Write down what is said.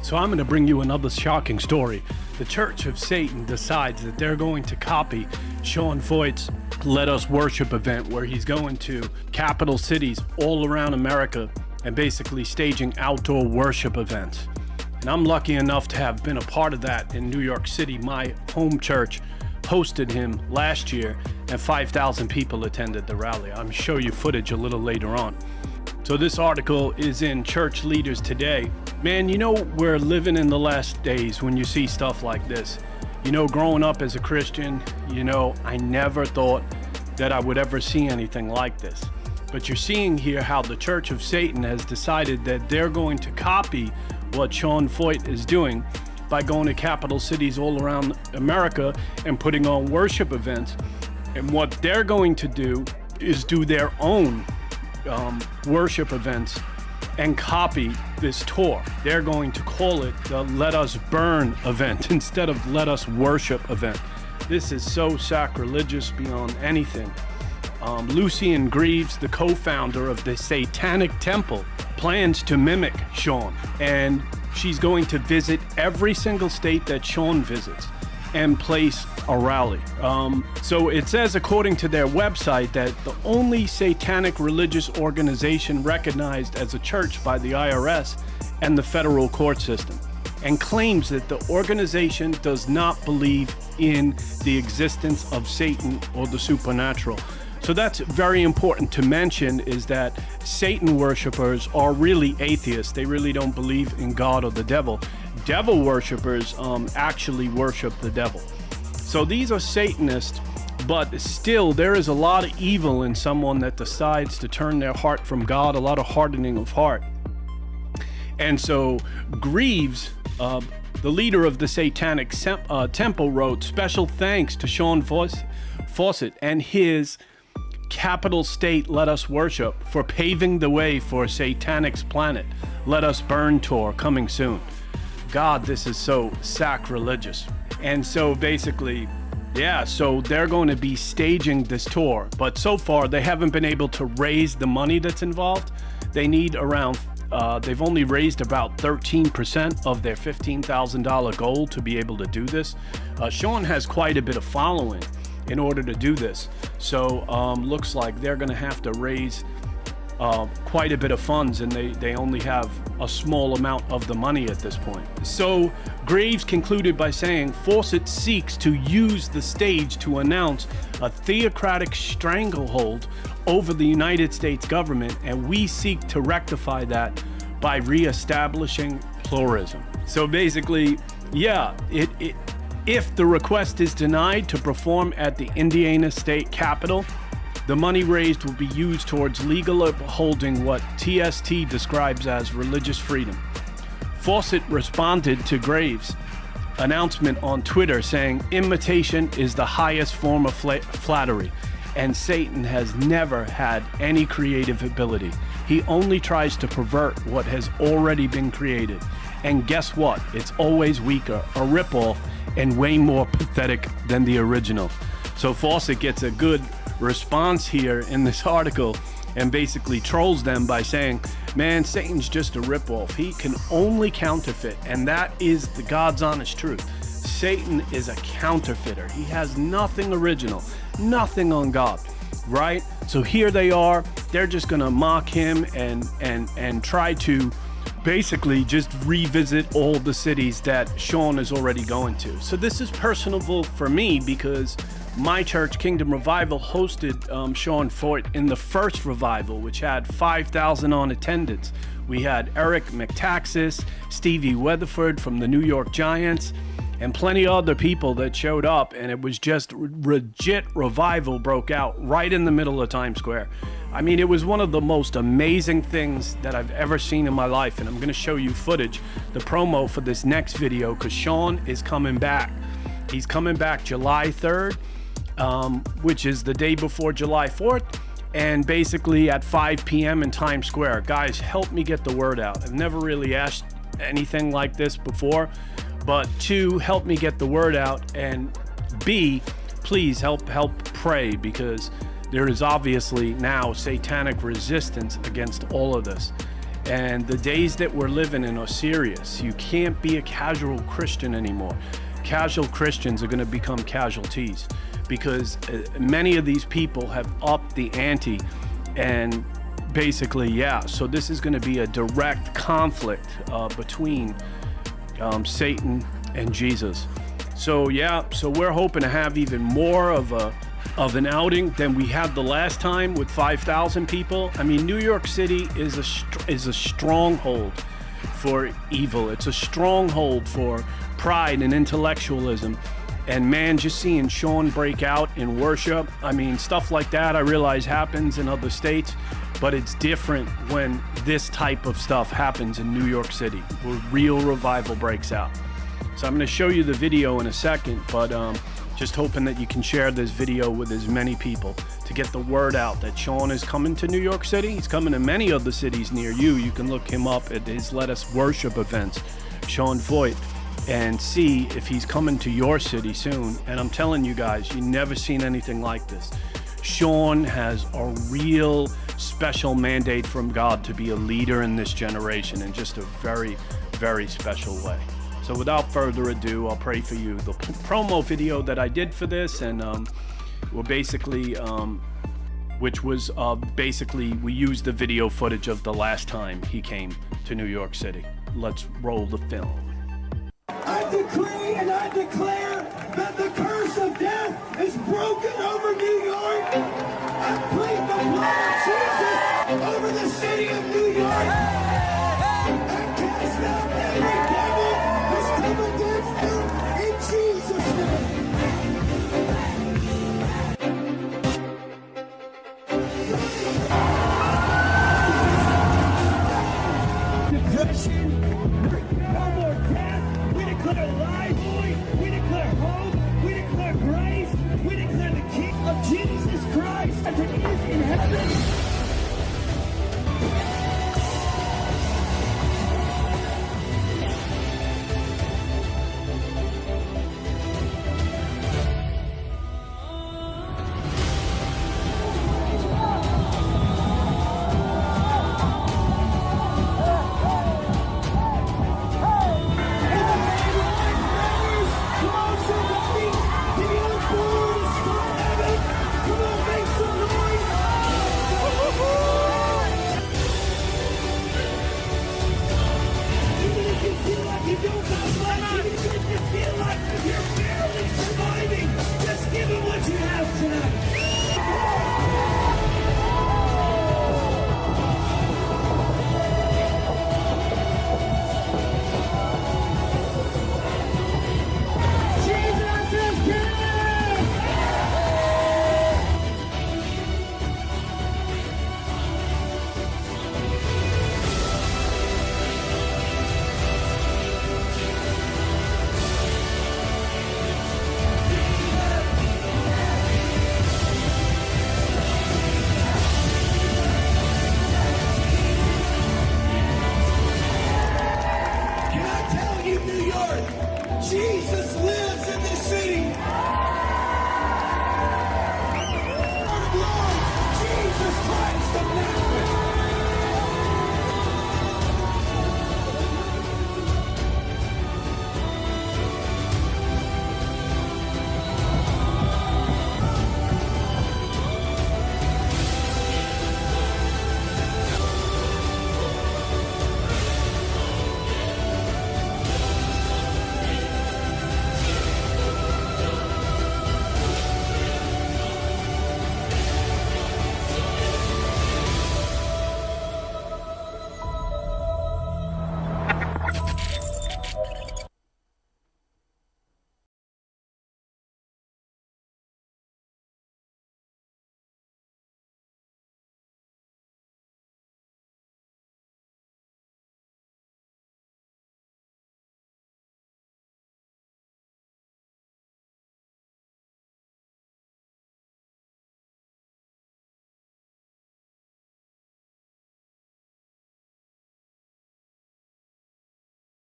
So I'm going to bring you another shocking story. The Church of Satan decides that they're going to copy Sean Feucht's Let Us Worship event, where he's going to capital cities all around America and basically staging outdoor worship events. And I'm lucky enough to have been a part of that in New York City. My home church hosted him last year, and 5,000 people attended the rally. I'll show you footage a little later on. So this article is in Church Leaders Today. Man, you know, we're living in the last days when you see stuff like this. You know, growing up as a Christian, you know, I never thought that I would ever see anything like this. But you're seeing here how the Church of Satan has decided that they're going to copy what Sean Feucht is doing by going to capital cities all around America and putting on worship events. And what they're going to do is do their own worship events and copy this tour. They're going to call it the Let Us Burn event instead of Let Us Worship event. This is so sacrilegious beyond anything. Lucien Greaves, the co-founder of the Satanic Temple, plans to mimic Sean, and she's going to visit every single state that Sean visits and place a rally. So it says, according to their website, that the only satanic religious organization recognized as a church by the IRS and the federal court system, and claims that the organization does not believe in the existence of Satan or the supernatural. So that's very important to mention, is that Satan worshipers are really atheists. They really don't believe in God or the devil. Devil worshipers actually worship the devil. So these are Satanists, but still there is a lot of evil in someone that decides to turn their heart from God, a lot of hardening of heart. And so Greaves, the leader of the Satanic Temple, wrote, "Special thanks to Sean Feucht and his capital state Let Us Worship for paving the way for Satanic's Planet Let Us Burn tour coming soon." God, this is so sacrilegious. And so basically, yeah, so they're going to be staging this tour, but so far they haven't been able to raise the money that's involved. They need around, they've only raised about 13% of their $15,000 goal to be able to do this. Sean has quite a bit of following in order to do this. So looks like they're going to have to raise quite a bit of funds, and they only have a small amount of the money at this point. So Greaves concluded by saying, "Feucht seeks to use the stage to announce a theocratic stranglehold over the United States government, and we seek to rectify that by reestablishing pluralism." So basically, yeah, if the request is denied to perform at the Indiana State Capitol, the money raised will be used towards legal upholding what TST describes as religious freedom. Feucht responded to Greaves' announcement on Twitter saying, "Imitation is the highest form of flattery, and Satan has never had any creative ability. He only tries to pervert what has already been created. And guess what? It's always weaker, a ripoff, and way more pathetic than the original." So Feucht gets a good response here in this article and basically trolls them by saying, man, Satan's just a ripoff. He can only counterfeit, and that is the God's honest truth. Satan is a counterfeiter. He has nothing original, nothing on God, right? So here they are. They're just gonna mock him and try to basically just revisit all the cities that Sean is already going to. So this is personal for me, because my church, Kingdom Revival, hosted Sean Feucht in the first revival, which had 5,000 on attendance. We had Eric McTaxis, Stevie Weatherford from the New York Giants, and plenty of other people that showed up, and it was just legit revival broke out right in the middle of Times Square. I mean, it was one of the most amazing things that I've ever seen in my life, and I'm going to show you footage, the promo for this next video, because Sean is coming back. He's coming back July 3rd, which is the day before July 4th, and basically at 5 p.m. in Times Square. Guys, help me get the word out. I've never really asked anything like this before, but to help me get the word out, and B, please help pray, because there is obviously now satanic resistance against all of this. And the days that we're living in are serious. You can't be a casual Christian anymore. Casual Christians are going to become casualties because many of these people have upped the ante. And basically, yeah, so this is going to be a direct conflict between Satan and Jesus. So yeah, so we're hoping to have even more of an outing than we had the last time with 5,000 people. I mean, New York City is a stronghold for evil. It's a stronghold for pride and intellectualism. And man, just seeing Sean break out in worship, I mean, stuff like that I realize happens in other states, but it's different when this type of stuff happens in New York City, where real revival breaks out. So I'm going to show you the video in a second, but just hoping that you can share this video with as many people to get the word out that Sean is coming to New York City. He's coming to many other cities near you. You can look him up at his Let Us Worship events, Sean Feucht, and see if he's coming to your city soon. And I'm telling you guys, you've never seen anything like this. Sean has a real special mandate from God to be a leader in this generation in just a very, very special way. So without further ado, I'll pray for you. The promo video that I did for this, and we're basically, which was basically, we used the video footage of the last time he came to New York City. Let's roll the film. I decree and I declare that the curse of death is broken over New York. I plead the blood of Jesus over the city of New York. I cast out every devil who's come against you in Jesus' name. Depression, no more death. We declare life, we declare hope, we declare grace, we declare